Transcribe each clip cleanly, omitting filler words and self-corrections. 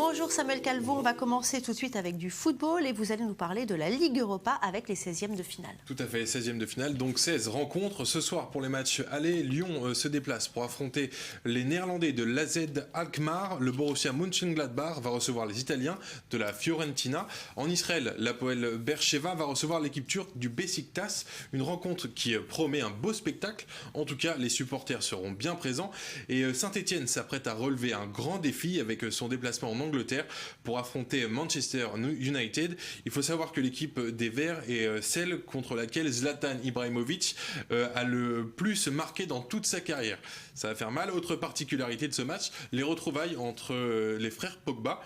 Bonjour Samuel Calvo, on va commencer tout de suite avec du football et vous allez nous parler de la Ligue Europa avec les 16e de finale. Tout à fait, 16e de finale, donc 16 rencontres. Ce soir pour les matchs aller, Lyon se déplace pour affronter les Néerlandais de l'AZ Alkmaar. Le Borussia Mönchengladbach va recevoir les Italiens de la Fiorentina. En Israël, l'Hapoel Beersheva va recevoir l'équipe turque du Beşiktaş. Une rencontre qui promet un beau spectacle. En tout cas, les supporters seront bien présents. Et Saint-Etienne s'apprête à relever un grand défi avec son déplacement en Angleterre pour affronter Manchester United. Il faut savoir que l'équipe des Verts est celle contre laquelle Zlatan Ibrahimovic a le plus marqué dans toute sa carrière. Ça va faire mal. Autre particularité de ce match, les retrouvailles entre les frères Pogba.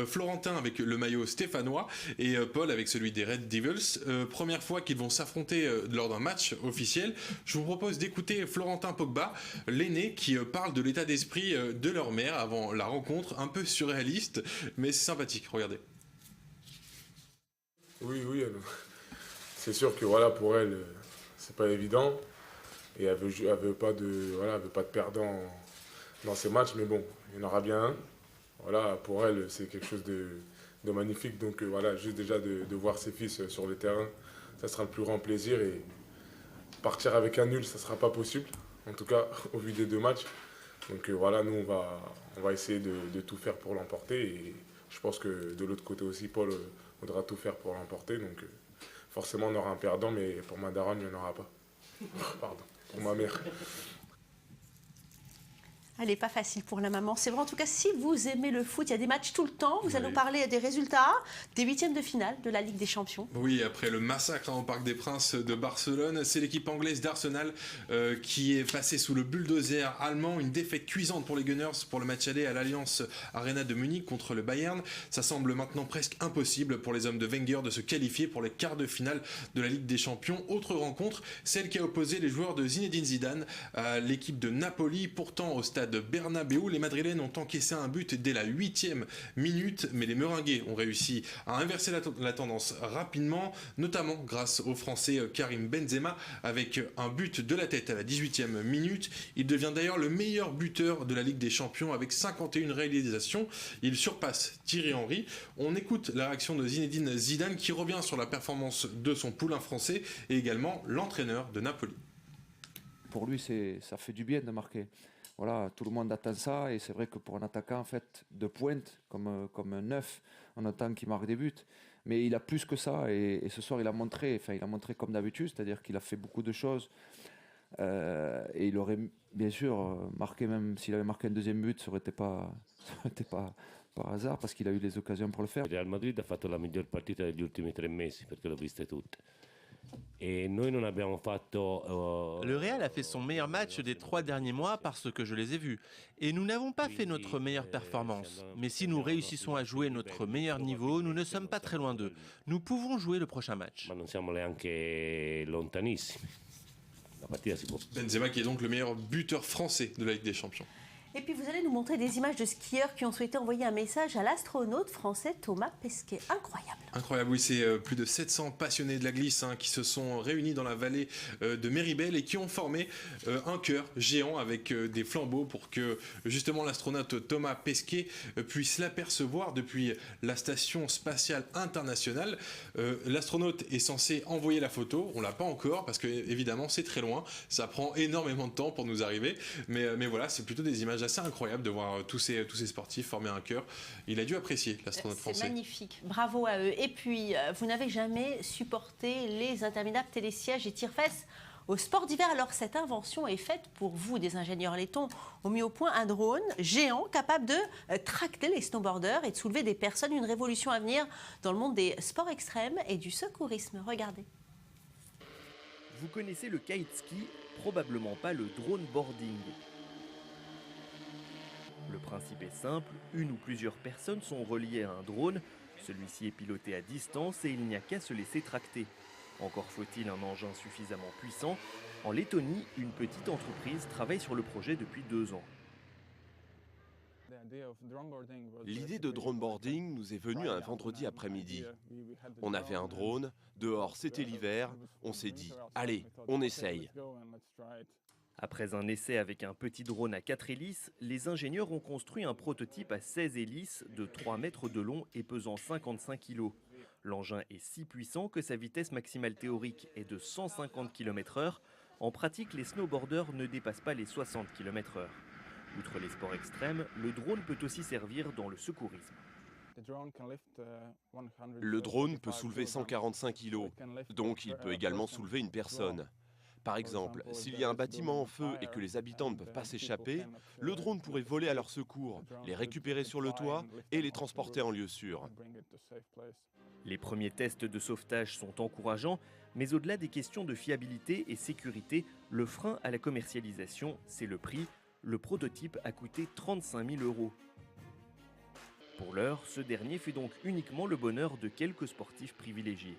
Florentin avec le maillot stéphanois et Paul avec celui des Red Devils. Première fois qu'ils vont s'affronter lors d'un match officiel. Je vous propose d'écouter Florentin Pogba, l'aîné, qui parle de l'état d'esprit de leur mère avant la rencontre, un peu surréaliste, mais c'est sympathique, regardez. Oui, c'est sûr que voilà, pour elle, c'est pas évident. Et elle veut pas de perdant dans ces matchs, mais bon, il y en aura bien un. Voilà, pour elle, c'est quelque chose de magnifique. Donc voilà, juste déjà de voir ses fils sur le terrain, ça sera le plus grand plaisir. Et partir avec un nul, ça ne sera pas possible, en tout cas au vu des deux matchs. Donc voilà, nous, on va essayer de tout faire pour l'emporter. Et je pense que de l'autre côté aussi, Paul voudra tout faire pour l'emporter. Donc forcément, on aura un perdant, mais pour ma daronne, il n'y en aura pas. Pardon, pour ma mère. Elle n'est pas facile pour la maman. C'est vrai, en tout cas, si vous aimez le foot, il y a des matchs tout le temps. Vous allez nous parler des résultats des 8e de finale de la Ligue des Champions. Oui, après le massacre au Parc des Princes de Barcelone, c'est l'équipe anglaise d'Arsenal qui est passée sous le bulldozer allemand. Une défaite cuisante pour les Gunners pour le match aller à l'Allianz Arena de Munich contre le Bayern. Ça semble maintenant presque impossible pour les hommes de Wenger de se qualifier pour les quarts de finale de la Ligue des Champions. Autre rencontre, celle qui a opposé les joueurs de Zinedine Zidane à l'équipe de Napoli, pourtant au stade de Bernabéu. Les Madrilènes ont encaissé un but dès la 8e minute, mais les Meringues ont réussi à inverser la tendance rapidement, notamment grâce au Français Karim Benzema avec un but de la tête à la 18e minute. Il devient d'ailleurs le meilleur buteur de la Ligue des Champions avec 51 réalisations. Il surpasse Thierry Henry. On écoute la réaction de Zinedine Zidane qui revient sur la performance de son poulain français et également l'entraîneur de Napoli. Pour lui, ça fait du bien de marquer. Voilà, tout le monde attend ça et c'est vrai que pour un attaquant en fait, de pointe, comme un neuf, on attend qu'il marque des buts. Mais il a plus que ça et ce soir il a montré comme d'habitude, c'est-à-dire qu'il a fait beaucoup de choses. Et il aurait bien sûr marqué, même s'il avait marqué un deuxième but, ça aurait été pas par hasard parce qu'il a eu les occasions pour le faire. Il Real Madrid ha fatto la miglior partita degli ultimi 3 mesi perché l'ho viste tutte. Et noi non abbiamo fatto, Le Real a fait son meilleur match des 3 derniers mois parce que je les ai vus. Et nous n'avons pas fait notre meilleure performance. Mais si nous réussissons à jouer notre meilleur niveau, nous ne sommes pas très loin d'eux. Nous pouvons jouer le prochain match. ma non siamo neanche lontanissimi. La partita si può. Benzema qui est donc le meilleur buteur français de la Ligue des Champions. Et puis vous allez nous montrer des images de skieurs qui ont souhaité envoyer un message à l'astronaute français Thomas Pesquet. Incroyable. Incroyable, oui, c'est plus de 700 passionnés de la glisse qui se sont réunis dans la vallée de Méribel et qui ont formé un chœur géant avec des flambeaux pour que justement l'astronaute Thomas Pesquet puisse l'apercevoir depuis la station spatiale internationale. L'astronaute est censé envoyer la photo, on l'a pas encore parce que évidemment c'est très loin, ça prend énormément de temps pour nous arriver, mais voilà, c'est plutôt des images assez incroyables de voir tous ces sportifs former un chœur. Il a dû apprécier l'astronaute français. C'est magnifique, bravo à eux. Et puis, vous n'avez jamais supporté les interminables télésièges et tire-fesses au sport d'hiver. Alors, cette invention est faite pour vous, des ingénieurs lettons, ont mis au point un drone géant capable de tracter les snowboarders et de soulever des personnes. Une révolution à venir dans le monde des sports extrêmes et du secourisme. Regardez. Vous connaissez le kite ski, probablement pas le drone boarding. Le principe est simple, une ou plusieurs personnes sont reliées à un drone, celui-ci est piloté à distance et il n'y a qu'à se laisser tracter. Encore faut-il un engin suffisamment puissant. En Lettonie, une petite entreprise travaille sur le projet depuis 2 ans. L'idée de droneboarding nous est venue un vendredi après-midi. On avait un drone, dehors c'était l'hiver, on s'est dit « Allez, on essaye ». Après un essai avec un petit drone à 4 hélices, les ingénieurs ont construit un prototype à 16 hélices de 3 mètres de long et pesant 55 kg. L'engin est si puissant que sa vitesse maximale théorique est de 150 km/h. En pratique, les snowboarders ne dépassent pas les 60 km/h. Outre les sports extrêmes, le drone peut aussi servir dans le secourisme. Le drone peut soulever 145 kg, donc il peut également soulever une personne. Par exemple, s'il y a un bâtiment en feu et que les habitants ne peuvent pas s'échapper, le drone pourrait voler à leur secours, les récupérer sur le toit et les transporter en lieu sûr. Les premiers tests de sauvetage sont encourageants, mais au-delà des questions de fiabilité et sécurité, le frein à la commercialisation, c'est le prix. Le prototype a coûté 35 000 €. Pour l'heure, ce dernier fait donc uniquement le bonheur de quelques sportifs privilégiés.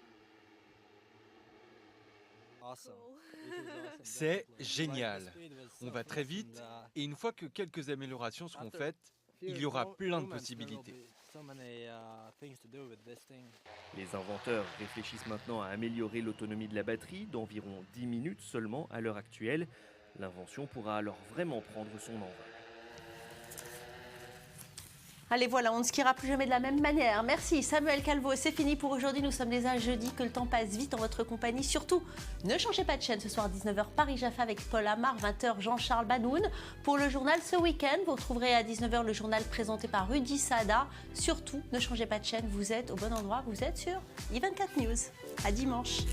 C'est génial. On va très vite et une fois que quelques améliorations seront faites, il y aura plein de possibilités. Les inventeurs réfléchissent maintenant à améliorer l'autonomie de la batterie d'environ 10 minutes seulement à l'heure actuelle. L'invention pourra alors vraiment prendre son envol. Allez voilà, on ne skiera plus jamais de la même manière. Merci Samuel Calvo, c'est fini pour aujourd'hui. Nous sommes déjà jeudi, que le temps passe vite en votre compagnie. Surtout, ne changez pas de chaîne ce soir 19h Paris-Jaffa avec Paul Amar, 20h Jean-Charles Banoun. Pour le journal ce week-end, vous retrouverez à 19h le journal présenté par Rudy Sada. Surtout, ne changez pas de chaîne, vous êtes au bon endroit, vous êtes sur i24 News. À dimanche.